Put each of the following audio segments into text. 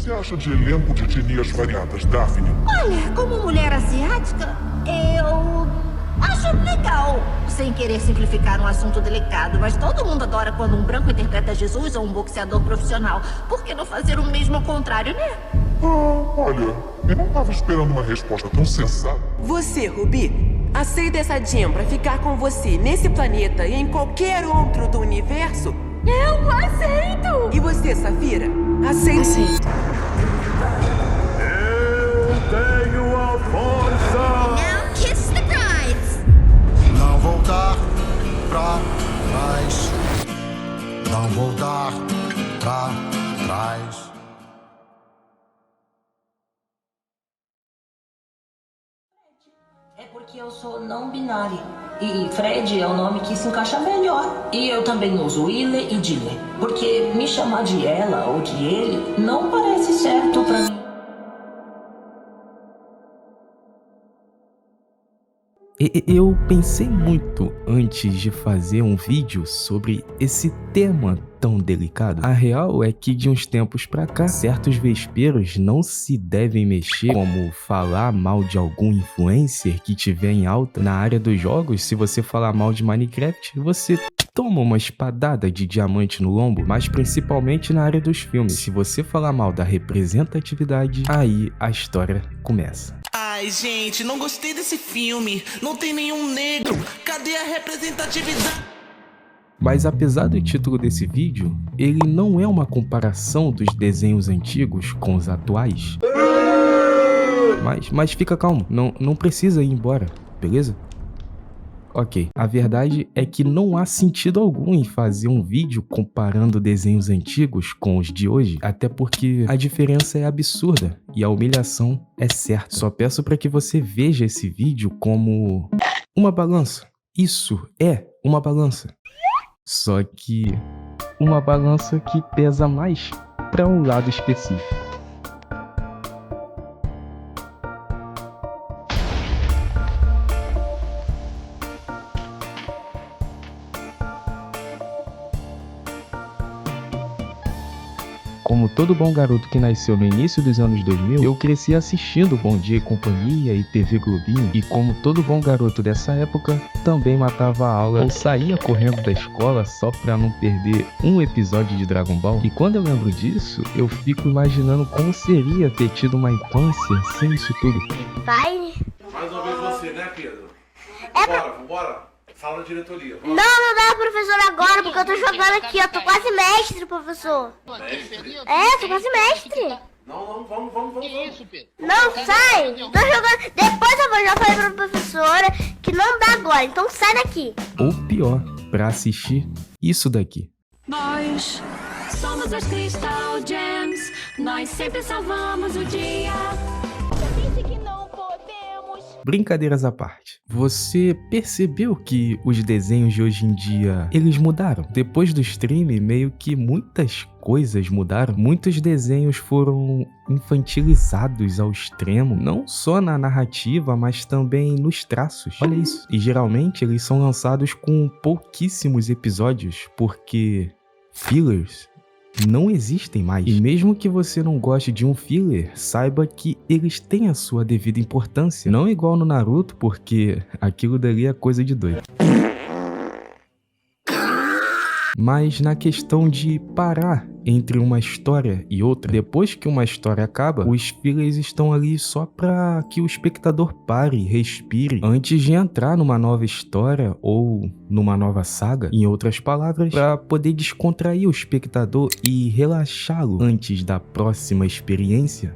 você acha de elenco de etnias variadas, Daphne? Olha, como mulher asiática, eu acho legal. Sem querer simplificar um assunto delicado, mas todo mundo adora quando um branco interpreta Jesus ou um boxeador profissional. Por que não fazer o mesmo ao contrário, né? Olha, eu não tava esperando uma resposta tão sensata. Você, Ruby, aceita essa Jen pra ficar com você nesse planeta e em qualquer outro do universo? Eu aceito! E você, Safira? Aceita? Aceito. Eu tenho a força! Now kiss the brides! Não voltar pra trás. Não voltar pra trás. É porque eu sou não binário. E Fred é o nome que se encaixa melhor. E eu também uso Ile e Dile. Porque me chamar de ela ou de ele não parece certo pra mim. Eu pensei muito antes de fazer um vídeo sobre esse tema tão delicado. A real é que de uns tempos pra cá, certos vesperos não se devem mexer, como falar mal de algum influencer que tiver em alta. Na área dos jogos, se você falar mal de Minecraft, você toma uma espadada de diamante no lombo, mas principalmente na área dos filmes. Se você falar mal da representatividade, aí a história começa. Ai, gente, não gostei desse filme. Não tem nenhum negro. Cadê a representatividade? Mas apesar do título desse vídeo, ele não é uma comparação dos desenhos antigos com os atuais. Mas fica calmo, não precisa ir embora, beleza? Ok, a verdade é que não há sentido algum em fazer um vídeo comparando desenhos antigos com os de hoje, até porque a diferença é absurda e a humilhação é certa. Só peço para que você veja esse vídeo como uma balança. Isso é uma balança. Só que uma balança que pesa mais para um lado específico. Como todo bom garoto que nasceu no início dos anos 2000, eu cresci assistindo Bom Dia e Companhia e TV Globinho, e como todo bom garoto dessa época, também matava a aula ou saía correndo da escola só pra não perder um episódio de Dragon Ball. E quando eu lembro disso, eu fico imaginando como seria ter tido uma infância sem isso tudo. Vai. Mais uma vez você, né, Pedro? Vambora. Sala da diretoria. Não dá, professor, agora, porque eu tô jogando aqui, eu tô quase mestre, professor. Mestre? É, tô quase mestre. Não, vamos. Que isso, Pedro? Não, sai. Tô jogando. Depois eu vou já falei pra professora que não dá agora, então sai daqui. Ou pior, pra assistir isso daqui. Nós somos as Crystal Gems, nós sempre salvamos o dia. Disse que não podemos. Brincadeiras à parte, você percebeu que os desenhos de hoje em dia, eles mudaram? Depois do stream, meio que muitas coisas mudaram. Muitos desenhos foram infantilizados ao extremo, não só na narrativa, mas também nos traços. Olha isso. E geralmente eles são lançados com pouquíssimos episódios, porque fillers não existem mais. E mesmo que você não goste de um filler, saiba que eles têm a sua devida importância. Não igual no Naruto, porque aquilo dali é coisa de doido. Mas na questão de parar entre uma história e outra, depois que uma história acaba, os fillers estão ali só para que o espectador pare, respire, antes de entrar numa nova história ou numa nova saga, em outras palavras, para poder descontrair o espectador e relaxá-lo antes da próxima experiência.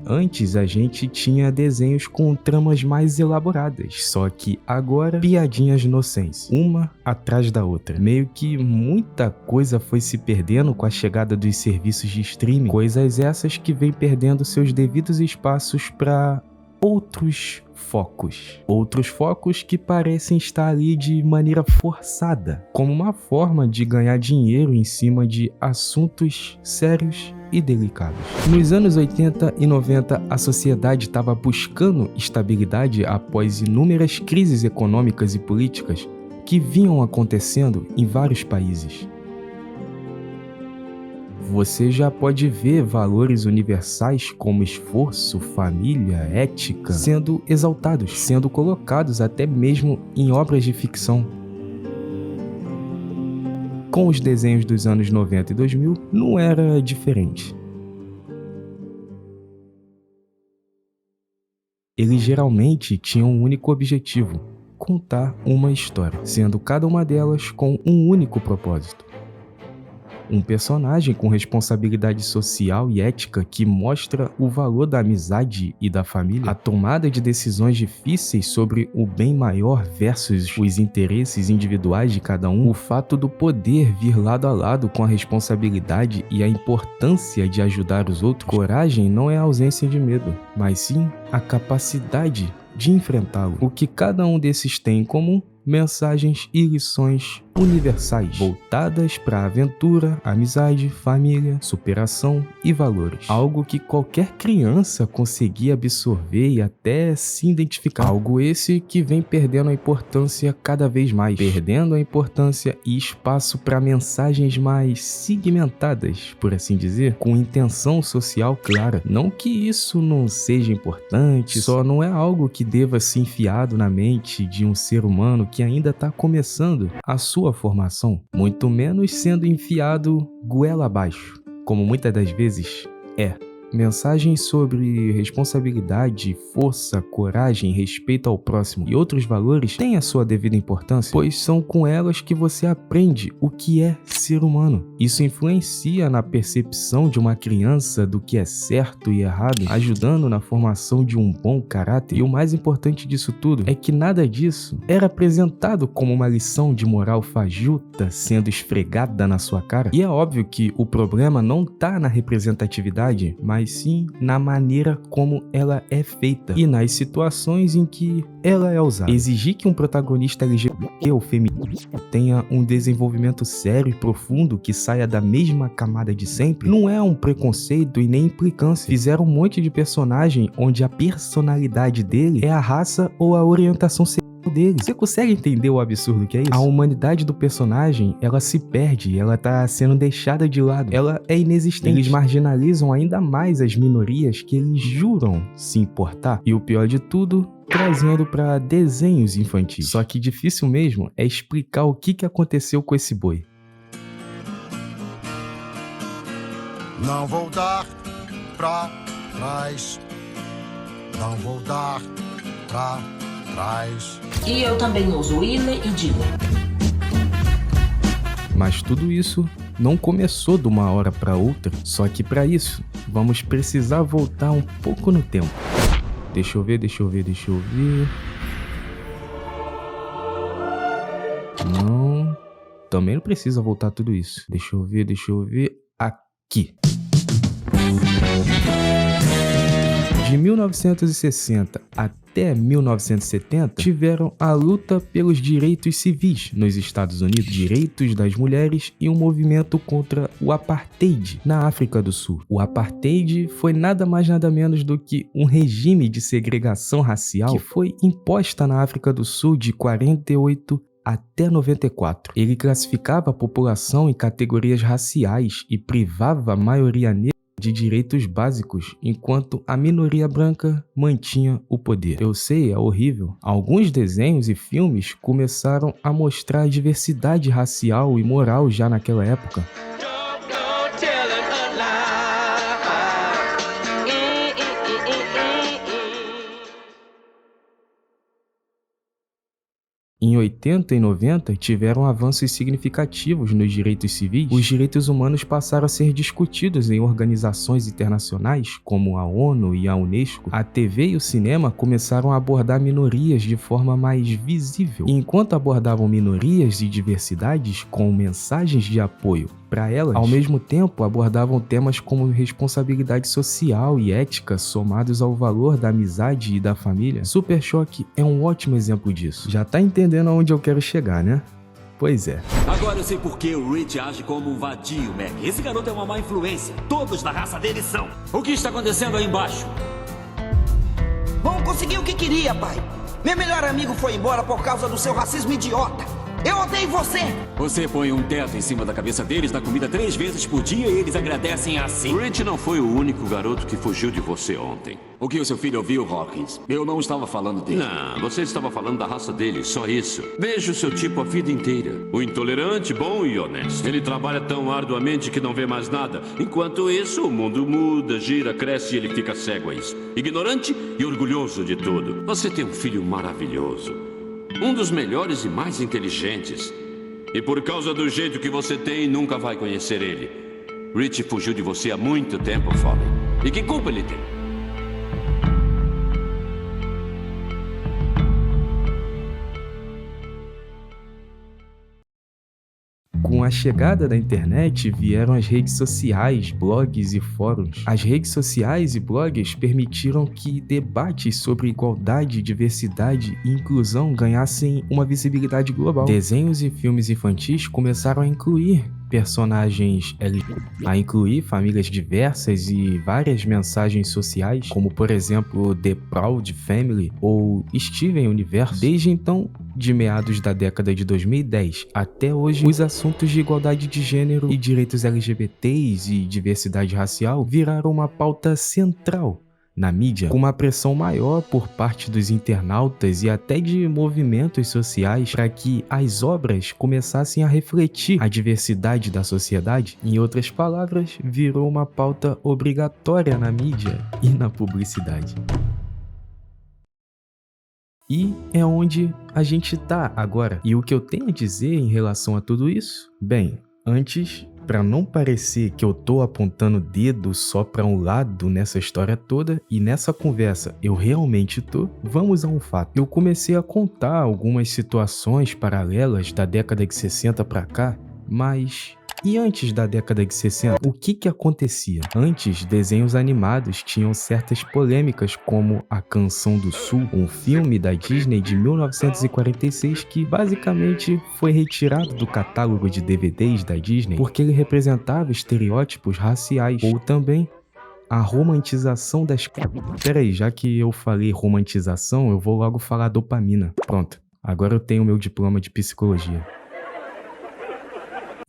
Antes a gente tinha desenhos com tramas mais elaboradas, só que agora piadinhas inocentes, uma atrás da outra. Meio que muita coisa foi se perdendo com a chegada dos serviços de streaming, coisas essas que vêm perdendo seus devidos espaços para outros focos. Outros focos que parecem estar ali de maneira forçada, como uma forma de ganhar dinheiro em cima de assuntos sérios e delicados. Nos anos 80 e 90, a sociedade estava buscando estabilidade após inúmeras crises econômicas e políticas que vinham acontecendo em vários países. você já pode ver valores universais como esforço, família, ética sendo exaltados, sendo colocados até mesmo em obras de ficção. Com os desenhos dos anos 90 e 2000, não era diferente. Eles geralmente tinham um único objetivo: contar uma história, sendo cada uma delas com um único propósito. Um personagem com responsabilidade social e ética que mostra o valor da amizade e da família, a tomada de decisões difíceis sobre o bem maior versus os interesses individuais de cada um, o fato do poder vir lado a lado com a responsabilidade e a importância de ajudar os outros. Coragem não é a ausência de medo, mas sim a capacidade de enfrentá-lo. O que cada um desses tem em comum? Mensagens e lições universais, voltadas para aventura, amizade, família, superação e valores. Algo que qualquer criança conseguia absorver e até se identificar. Algo esse que vem perdendo a importância cada vez mais, perdendo a importância e espaço para mensagens mais segmentadas, por assim dizer, com intenção social clara. Não que isso não seja importante, só não é algo que deva ser enfiado na mente de um ser humano que ainda está começando a sua formação, muito menos sendo enfiado goela abaixo, como muitas das vezes é. Mensagens sobre responsabilidade, força, coragem, respeito ao próximo e outros valores têm a sua devida importância, pois são com elas que você aprende o que é ser humano. Isso influencia na percepção de uma criança do que é certo e errado, ajudando na formação de um bom caráter. E o mais importante disso tudo é que nada disso era apresentado como uma lição de moral fajuta sendo esfregada na sua cara. E é óbvio que o problema não está na representatividade, mas sim na maneira como ela é feita e nas situações em que ela é usada. Exigir que um protagonista LGBT ou feminino tenha um desenvolvimento sério e profundo que saia da mesma camada de sempre não é um preconceito e nem implicância. Fizeram um monte de personagem onde a personalidade dele é a raça ou a orientação sexual dele. Você consegue entender o absurdo que é isso? A humanidade do personagem, ela se perde, ela tá sendo deixada de lado, ela é inexistente. Eles marginalizam ainda mais as minorias que eles juram se importar. E o pior de tudo, trazendo para desenhos infantis. Só que difícil mesmo é explicar o que aconteceu com esse boi. Não vou dar pra trás. Não vou dar pra trás. E eu também uso Ile e Dile. Mas tudo isso não começou de uma hora para outra, só que para isso vamos precisar voltar um pouco no tempo. Deixa eu ver. Não, também não precisa voltar tudo isso. Deixa eu ver aqui. De 1960 até 1970, tiveram a luta pelos direitos civis nos Estados Unidos, direitos das mulheres e um movimento contra o apartheid na África do Sul. O apartheid foi nada mais nada menos do que um regime de segregação racial que foi imposta na África do Sul de 48 até 94. Ele classificava a população em categorias raciais e privava a maioria negra de direitos básicos, enquanto a minoria branca mantinha o poder. Eu sei, é horrível. Alguns desenhos e filmes começaram a mostrar a diversidade racial e moral já naquela época. Em 80 e 90, tiveram avanços significativos nos direitos civis. Os direitos humanos passaram a ser discutidos em organizações internacionais, como a ONU e a Unesco. A TV e o cinema começaram a abordar minorias de forma mais visível. E enquanto abordavam minorias e diversidades com mensagens de apoio para elas, ao mesmo tempo abordavam temas como responsabilidade social e ética somados ao valor da amizade e da família. Super Choque é um ótimo exemplo disso. Já tá entendendo aonde eu quero chegar, né? Pois é. Agora eu sei por que o Rich age como um vadio, Mac. Esse garoto é uma má influência. Todos da raça dele são. O que está acontecendo aí embaixo? Bom, consegui o que queria, pai. Meu melhor amigo foi embora por causa do seu racismo idiota. Eu odeio você! Você põe um teto em cima da cabeça deles na comida 3 vezes por dia e eles agradecem assim. Rich não foi o único garoto que fugiu de você ontem. O que o seu filho ouviu, Hawkins? Eu não estava falando dele. Não, você estava falando da raça dele, só isso. Vejo o seu tipo a vida inteira. O intolerante, bom e honesto. Ele trabalha tão arduamente que não vê mais nada. Enquanto isso, o mundo muda, gira, cresce e ele fica cego a isso. Ignorante e orgulhoso de tudo. Você tem um filho maravilhoso. Um dos melhores e mais inteligentes. E por causa do jeito que você tem, nunca vai conhecer ele. Rich fugiu de você há muito tempo, Foley. E que culpa ele tem? Com a chegada da internet, vieram as redes sociais, blogs e fóruns. As redes sociais e blogs permitiram que debates sobre igualdade, diversidade e inclusão ganhassem uma visibilidade global. Desenhos e filmes infantis começaram a incluir personagens a incluir famílias diversas e várias mensagens sociais, como por exemplo The Proud Family ou Steven Universo. Desde então, de meados da década de 2010 até hoje, os assuntos de igualdade de gênero e direitos LGBTs e diversidade racial viraram uma pauta central na mídia, com uma pressão maior por parte dos internautas e até de movimentos sociais para que as obras começassem a refletir a diversidade da sociedade. Em outras palavras, virou uma pauta obrigatória na mídia e na publicidade. E é onde a gente tá agora. E o que eu tenho a dizer em relação a tudo isso? Bem, antes, para não parecer que eu tô apontando dedo só para um lado nessa história toda, e nessa conversa eu realmente tô, vamos a um fato. Eu comecei a contar algumas situações paralelas da década de 60 para cá, mas e antes da década de 60, o que acontecia? Antes, desenhos animados tinham certas polêmicas, como A Canção do Sul, um filme da Disney de 1946 que basicamente foi retirado do catálogo de DVDs da Disney porque ele representava estereótipos raciais, ou também a romantização das... Peraí, já que eu falei romantização, eu vou logo falar dopamina. Pronto, agora eu tenho meu diploma de psicologia.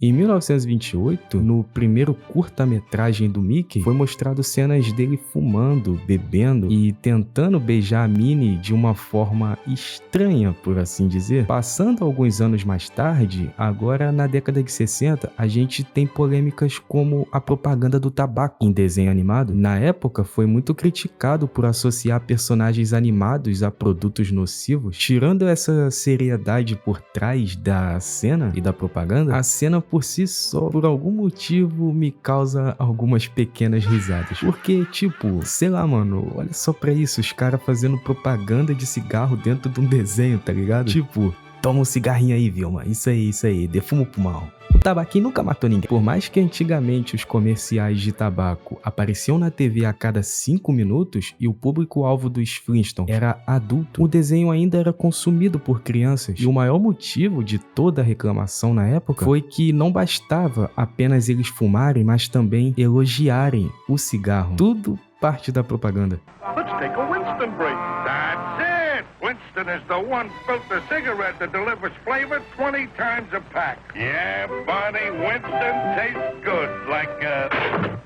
Em 1928, no primeiro curta-metragem do Mickey, foi mostrado cenas dele fumando, bebendo e tentando beijar a Minnie de uma forma estranha, por assim dizer. Passando alguns anos mais tarde, agora na década de 60, a gente tem polêmicas como a propaganda do tabaco em desenho animado. Na época, foi muito criticado por associar personagens animados a produtos nocivos. Tirando essa seriedade por trás da cena e da propaganda, a cena por si só, por algum motivo, me causa algumas pequenas risadas. Porque, tipo, sei lá, mano, olha só pra isso, os caras fazendo propaganda de cigarro dentro de um desenho, tá ligado? Tipo, toma um cigarrinho aí, Vilma, isso aí, defuma pro mal. O tabaquinho nunca matou ninguém. Por mais que antigamente os comerciais de tabaco apareciam na TV a cada 5 minutos e o público-alvo dos Flintstones era adulto, o desenho ainda era consumido por crianças. E o maior motivo de toda a reclamação na época foi que não bastava apenas eles fumarem, mas também elogiarem o cigarro. Tudo parte da propaganda. Let's take a Winston break. That's it! Winston is the one filter cigarette that delivers flavor 20 times a pack. Yeah, buddy, Winston tastes good like a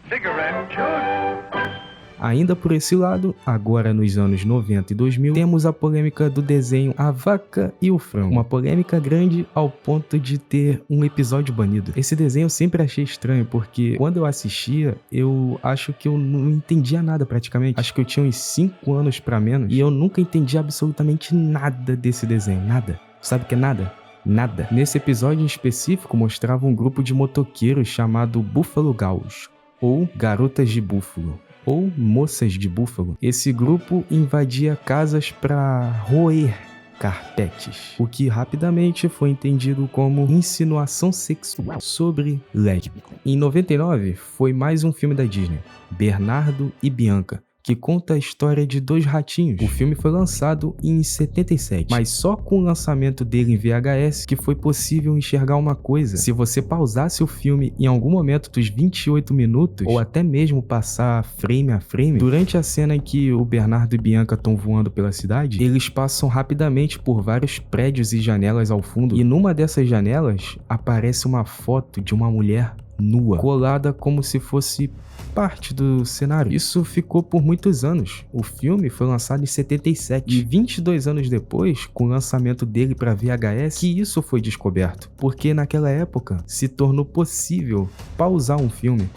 cigarette should. Ainda por esse lado, agora nos anos 90 e 2000, temos a polêmica do desenho A Vaca e o Frango. Uma polêmica grande ao ponto de ter um episódio banido. Esse desenho eu sempre achei estranho, porque quando eu assistia, eu acho que eu não entendia nada praticamente. Acho que eu tinha uns 5 anos pra menos, e eu nunca entendi absolutamente nada desse desenho. Nada. Sabe o que é nada? Nada. Nesse episódio em específico, mostrava um grupo de motoqueiros chamado Buffalo Gals, ou Garotas de Búfalo, ou Moças de Búfalo. Esse grupo invadia casas para roer carpetes, o que rapidamente foi entendido como insinuação sexual sobre lésbica. Em 99, foi mais um filme da Disney, Bernardo e Bianca, que conta a história de dois ratinhos. O filme foi lançado em 77, mas só com o lançamento dele em VHS que foi possível enxergar uma coisa. Se você pausasse o filme em algum momento dos 28 minutos, ou até mesmo passar frame a frame, durante a cena em que o Bernardo e Bianca estão voando pela cidade, eles passam rapidamente por vários prédios e janelas ao fundo, e numa dessas janelas aparece uma foto de uma mulher nua, colada como se fosse parte do cenário. Isso ficou por muitos anos. O filme foi lançado em 77 e 22 anos depois, com o lançamento dele para VHS, que isso foi descoberto, porque naquela época se tornou possível pausar um filme.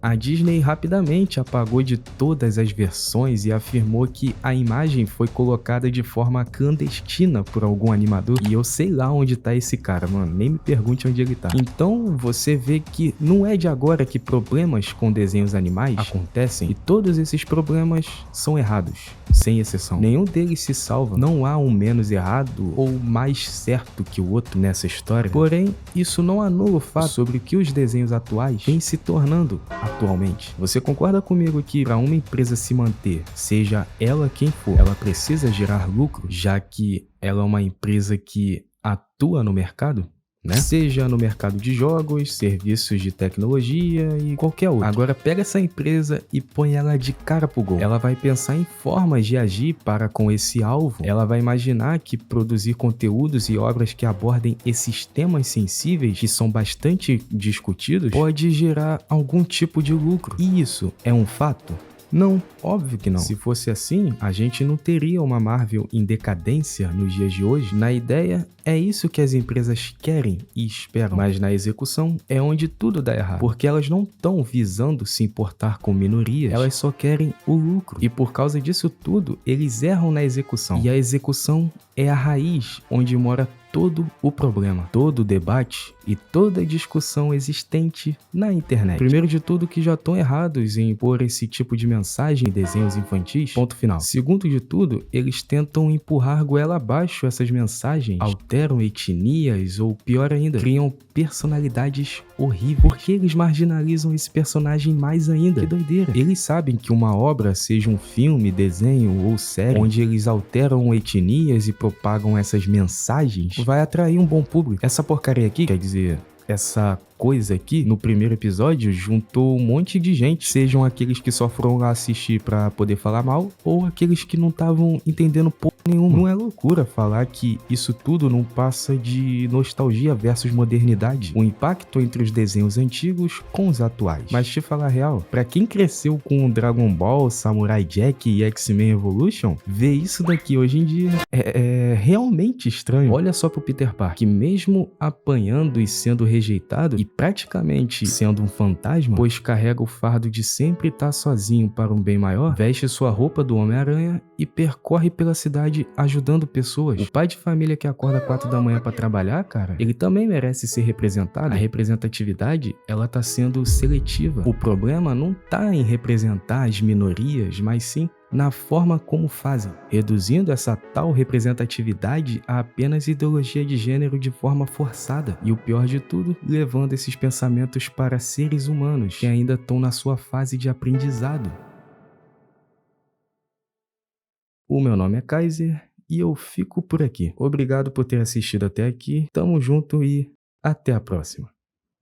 A Disney rapidamente apagou de todas as versões e afirmou que a imagem foi colocada de forma clandestina por algum animador. E eu sei lá onde tá esse cara, mano. Nem me pergunte onde ele tá. Então você vê que não é de agora que problemas com desenhos animais acontecem, e todos esses problemas são errados, sem exceção. Nenhum deles se salva. Não há um menos errado ou mais certo que o outro nessa história. Porém, isso não anula o fato sobre o que os desenhos atuais vêm se tornando atualmente. Você concorda comigo que para uma empresa se manter, seja ela quem for, ela precisa gerar lucro, já que ela é uma empresa que atua no mercado? Né? Seja no mercado de jogos, serviços de tecnologia e qualquer outro. Agora pega essa empresa e põe ela de cara pro gol. Ela vai pensar em formas de agir para com esse alvo. Ela vai imaginar que produzir conteúdos e obras que abordem esses temas sensíveis, que são bastante discutidos, pode gerar algum tipo de lucro. E isso é um fato? Não, óbvio que não. Se fosse assim, a gente não teria uma Marvel em decadência nos dias de hoje. Na ideia, é isso que as empresas querem e esperam, mas na execução é onde tudo dá errado, porque elas não estão visando se importar com minorias, elas só querem o lucro. E por causa disso tudo, eles erram na execução. E a execução é a raiz onde mora todo o problema, todo o debate e toda a discussão existente na internet. Primeiro de tudo, que já estão errados em pôr esse tipo de mensagem em desenhos infantis, ponto final. Segundo de tudo, eles tentam empurrar goela abaixo essas mensagens, alteram etnias ou, pior ainda, criam personalidades horríveis. Por que eles marginalizam esse personagem mais ainda? Que doideira. Eles sabem que uma obra, seja um filme, desenho ou série, onde eles alteram etnias e propagam essas mensagens, vai atrair um bom público. Essa porcaria aqui, quer dizer, essa coisa aqui, no primeiro episódio, juntou um monte de gente, sejam aqueles que só foram lá assistir pra poder falar mal, ou aqueles que não estavam entendendo porra nenhuma. Não é loucura falar que isso tudo não passa de nostalgia versus modernidade, o impacto entre os desenhos antigos com os atuais. Mas te falar a real, pra quem cresceu com Dragon Ball, Samurai Jack e X-Men Evolution, ver isso daqui hoje em dia é realmente estranho. Olha só pro Peter Parker, que mesmo apanhando e sendo rejeitado e praticamente sendo um fantasma, pois carrega o fardo de sempre estar sozinho para um bem maior, veste sua roupa do Homem-Aranha e percorre pela cidade ajudando pessoas. O pai de família que acorda 4 da manhã para trabalhar, cara, ele também merece ser representado. A representatividade, ela tá sendo seletiva. O problema não tá em representar as minorias, mas sim na forma como fazem, reduzindo essa tal representatividade a apenas ideologia de gênero de forma forçada. E o pior de tudo, levando esses pensamentos para seres humanos que ainda estão na sua fase de aprendizado. O meu nome é Kaiser e eu fico por aqui. Obrigado por ter assistido até aqui, tamo junto e até a próxima.